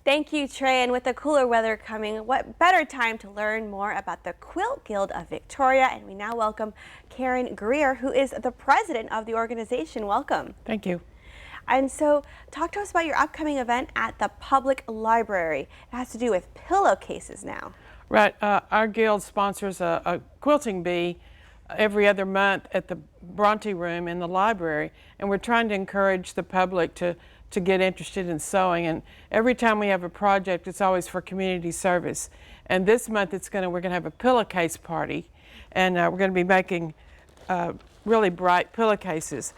Thank you, Trey. And with the cooler weather coming, what better time to learn more about the Quilt Guild of Victoria? And we now welcome Karen Greer, who is the president of the organization. Welcome. Thank you. And so, talk to us about your upcoming event at the public library. It has to do with pillowcases now. Right. Our guild sponsors a quilting bee every other month at the Bronte Room in the library, and we're trying to encourage the public to get interested in sewing. And every time we have a project, it's always for community service. And this month we're gonna have a pillowcase party, and we're gonna be making really bright pillowcases.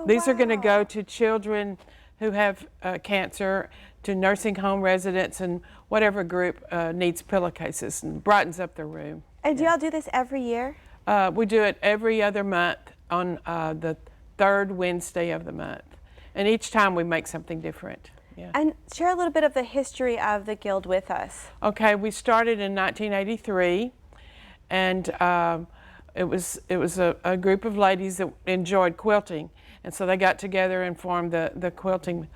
These are gonna go to children who have cancer, to nursing home residents, and whatever group needs pillowcases and brightens up their room. And do y'all do this every year? We do it every other month on the third Wednesday of the month. And each time we make something different. Yeah. And share a little bit of the history of the guild with us. Okay, we started in 1983, and it was a group of ladies that enjoyed quilting, and so they got together and formed the quilting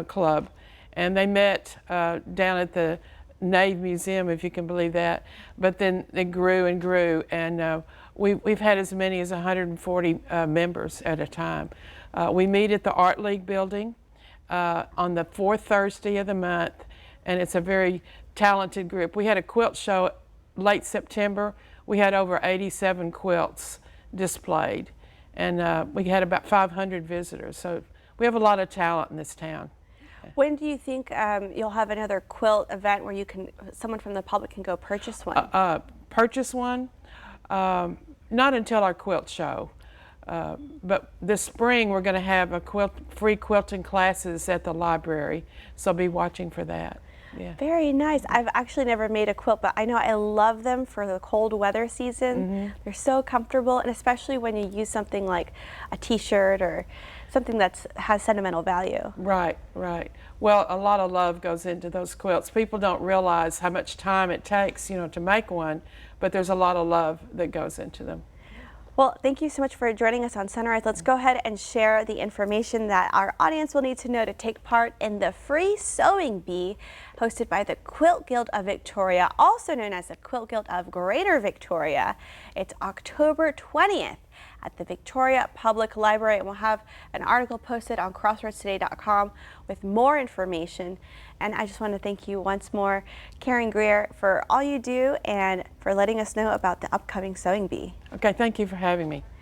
club. And they met down at the Nave Museum, if you can believe that. But then it grew and grew, and we've had as many as 140 members at a time. We meet at the Art League building on the fourth Thursday of the month, and it's a very talented group. We had a quilt show late September. We had over 87 quilts displayed, and we had about 500 visitors. So we have a lot of talent in this town. When do you think you'll have another quilt event where someone from the public can go purchase one? Purchase one? Not until our quilt show. But this spring we're going to have free quilting classes at the library, so be watching for that. Yeah. Very nice. I've actually never made a quilt, but I know I love them for the cold weather season. Mm-hmm. They're so comfortable, and especially when you use something like a t-shirt or something that has sentimental value. Right, right. Well, a lot of love goes into those quilts. People don't realize how much time it takes, to make one, but there's a lot of love that goes into them. Well, thank you so much for joining us on Sunrise. Let's go ahead and share the information that our audience will need to know to take part in the free sewing bee hosted by the Quilt Guild of Victoria, also known as the Quilt Guild of Greater Victoria. It's October 20th at the Victoria Public Library, and we'll have an article posted on crossroadstoday.com with more information. And I just want to thank you once more, Karen Greer, for all you do and for letting us know about the upcoming sewing bee. Okay, thank you for having me.